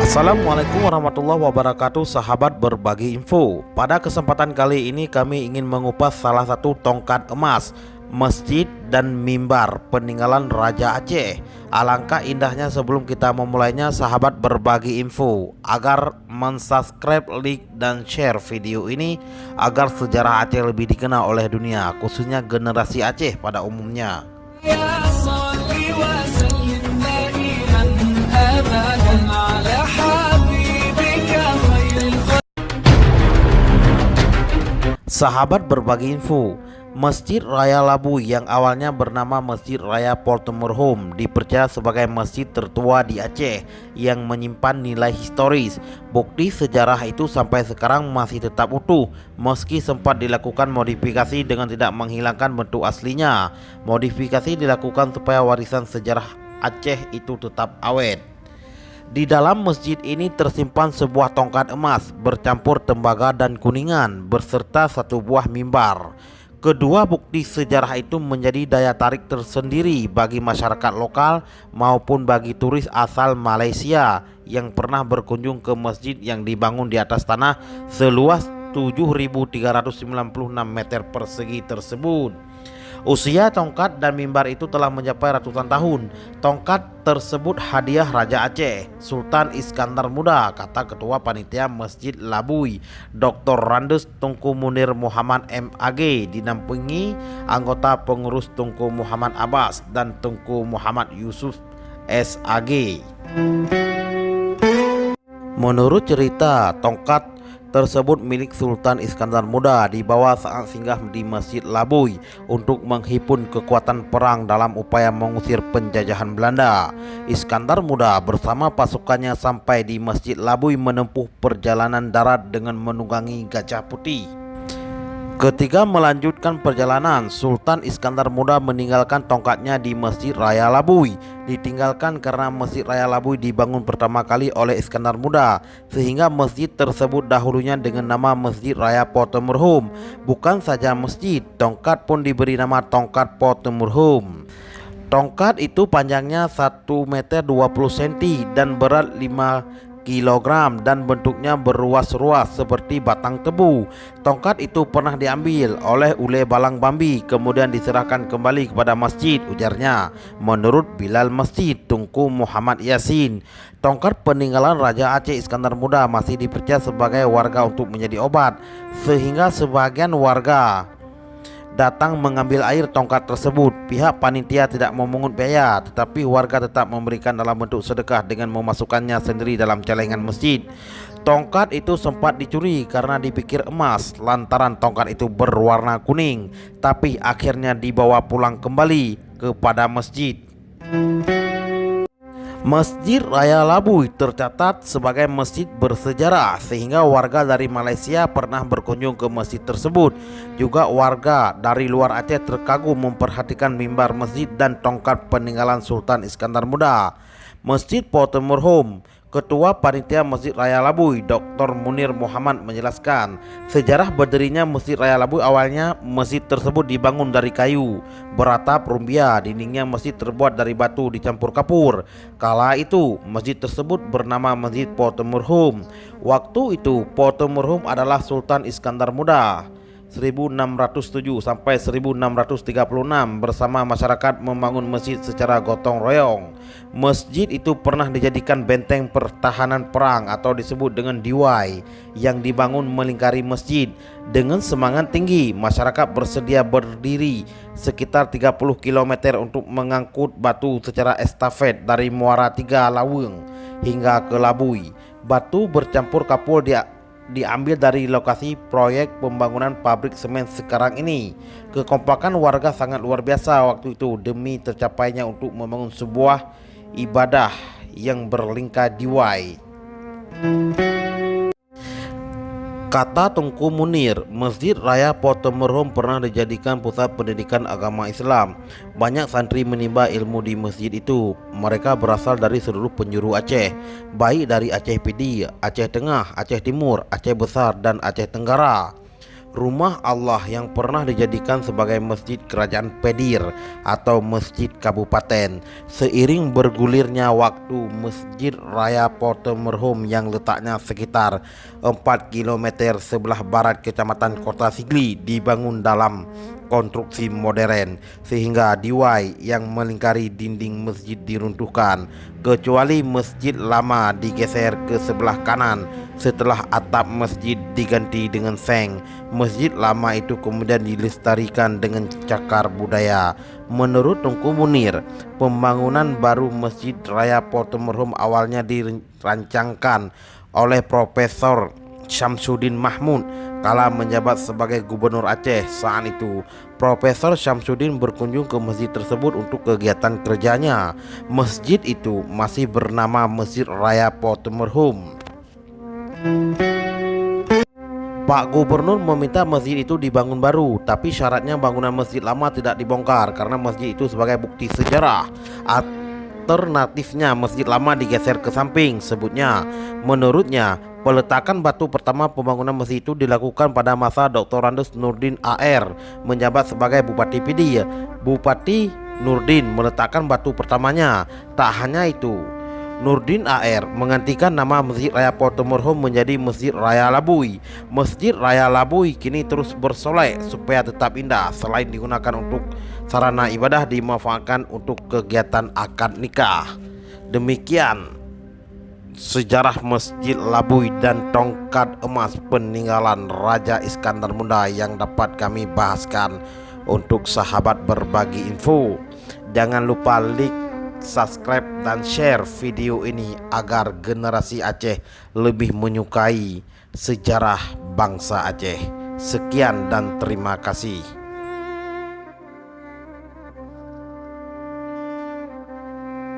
Assalamualaikum warahmatullahi wabarakatuh, sahabat berbagi info. Pada kesempatan kali ini kami ingin mengupas salah satu tongkat emas, masjid dan mimbar peninggalan Raja Aceh. Alangkah indahnya sebelum kita memulainya, sahabat berbagi info agar mensubscribe, like dan share video ini agar sejarah Aceh lebih dikenal oleh dunia, khususnya generasi Aceh pada umumnya. Sahabat berbagi info, Masjid Raya Labui yang awalnya bernama Masjid Raya Portomorhum dipercaya sebagai masjid tertua di Aceh yang menyimpan nilai historis. Bukti sejarah itu sampai sekarang masih tetap utuh meski sempat dilakukan modifikasi dengan tidak menghilangkan bentuk aslinya. Modifikasi dilakukan supaya warisan sejarah Aceh itu tetap awet. Di dalam masjid ini tersimpan sebuah tongkat emas bercampur tembaga dan kuningan beserta satu buah mimbar. Kedua bukti sejarah itu menjadi daya tarik tersendiri bagi masyarakat lokal maupun bagi turis asal Malaysia yang pernah berkunjung ke masjid yang dibangun di atas tanah seluas 7.396 meter persegi tersebut. Usia tongkat dan mimbar itu telah mencapai ratusan tahun. Tongkat tersebut hadiah Raja Aceh, Sultan Iskandar Muda, kata Ketua Panitia Masjid Labui, Dr. Randes Tunku Munir Muhammad MAG, dinampingi anggota pengurus Tunku Muhammad Abbas dan Tunku Muhammad Yusuf SAG. Menurut cerita, tongkat tersebut milik Sultan Iskandar Muda dibawa saat singgah di Masjid Labui untuk menghimpun kekuatan perang dalam upaya mengusir penjajahan Belanda. Iskandar Muda bersama pasukannya sampai di Masjid Labui menempuh perjalanan darat dengan menunggangi gajah putih. Ketika melanjutkan perjalanan, Sultan Iskandar Muda meninggalkan tongkatnya di Masjid Raya Labui. Ditinggalkan karena Masjid Raya Labui dibangun pertama kali oleh Iskandar Muda, sehingga masjid tersebut dahulunya dengan nama Masjid Raya Portomorhum. Bukan saja masjid, tongkat pun diberi nama tongkat Portomorhum. Tongkat itu panjangnya 1 meter 20 cm dan berat 5 kilogram dan bentuknya berruas-ruas seperti batang tebu. Tongkat itu pernah diambil oleh Ule Balang Bambi kemudian diserahkan kembali kepada masjid, ujarnya. Menurut Bilal Masjid Tunku Muhammad Yasin, tongkat peninggalan Raja Aceh Iskandar Muda masih dipercaya sebagai warga untuk menjadi obat, sehingga sebagian warga datang mengambil air tongkat tersebut. Pihak panitia tidak memungut biaya, tetapi warga tetap memberikan dalam bentuk sedekah dengan memasukkannya sendiri dalam celengan masjid. Tongkat itu sempat dicuri karena dipikir emas lantaran tongkat itu berwarna kuning, tapi akhirnya dibawa pulang kembali kepada masjid. Masjid Raya Labui tercatat sebagai masjid bersejarah sehingga warga dari Malaysia pernah berkunjung ke masjid tersebut. Juga warga dari luar Aceh terkagum memperhatikan mimbar masjid dan tongkat peninggalan Sultan Iskandar Muda. Masjid Portomorhum, Ketua Panitia Masjid Raya Labui, Dr. Munir Muhammad menjelaskan, sejarah berdirinya Masjid Raya Labui awalnya masjid tersebut dibangun dari kayu beratap rumbia, dindingnya masjid terbuat dari batu dicampur kapur. Kala itu masjid tersebut bernama Masjid Portomorhum. Waktu itu Portomorhum adalah Sultan Iskandar Muda 1607 sampai 1636 bersama masyarakat membangun masjid secara gotong royong. Masjid itu pernah dijadikan benteng pertahanan perang atau disebut dengan diwai yang dibangun melingkari masjid. Dengan semangat tinggi, masyarakat bersedia berdiri sekitar 30 km untuk mengangkut batu secara estafet dari Muara Tiga Laweng hingga ke Labui. Batu bercampur kapur diambil dari lokasi proyek pembangunan pabrik semen sekarang ini. Kekompakan warga sangat luar biasa waktu itu demi tercapainya untuk membangun sebuah ibadah yang berlingkar diwai. Kata Tunku Munir, Masjid Raya Portomorhum pernah dijadikan pusat pendidikan agama Islam. Banyak santri menimba ilmu di masjid itu. Mereka berasal dari seluruh penjuru Aceh, baik dari Aceh Pidi, Aceh Tengah, Aceh Timur, Aceh Besar, dan Aceh Tenggara. rumah Allah yang pernah dijadikan sebagai masjid kerajaan Pedir atau masjid kabupaten. Seiring bergulirnya waktu, Masjid Raya Portomerhum yang letaknya sekitar 4 km sebelah barat Kecamatan Kota Sigli dibangun dalam konstruksi modern, sehingga diwai yang melingkari dinding masjid diruntuhkan, kecuali masjid lama digeser ke sebelah kanan setelah atap masjid diganti dengan seng. Masjid lama itu kemudian dilestarikan dengan cakar budaya. Menurut Tengku Munir, pembangunan baru Masjid Raya Portomerhum awalnya dirancangkan oleh Profesor Syamsuddin Mahmud kala menjabat sebagai Gubernur Aceh saat itu. Profesor Syamsuddin berkunjung ke masjid tersebut untuk kegiatan kerjanya. Masjid itu masih bernama Masjid Raya Portomerhum. Pak Gubernur meminta masjid itu dibangun baru, tapi syaratnya bangunan masjid lama tidak dibongkar karena masjid itu sebagai bukti sejarah. Alternatifnya masjid lama digeser ke samping, sebutnya. Menurutnya, peletakan batu pertama pembangunan masjid itu dilakukan pada masa Dr. Randus Nurdin AR menjabat sebagai Bupati Pidi. Bupati Nurdin meletakkan batu pertamanya. Tak hanya itu, Nurdin AR menggantikan nama Masjid Raya Portomerhum menjadi Masjid Raya Labui. Masjid Raya Labui kini terus bersolek supaya tetap indah. Selain digunakan untuk sarana ibadah, dimanfaatkan untuk kegiatan akad nikah. Demikian sejarah Masjid Labui dan tongkat emas peninggalan Raja Iskandar Muda yang dapat kami bahaskan untuk sahabat berbagi info. Jangan lupa like, subscribe dan share video ini agar generasi Aceh lebih menyukai sejarah bangsa Aceh. Sekian dan terima kasih.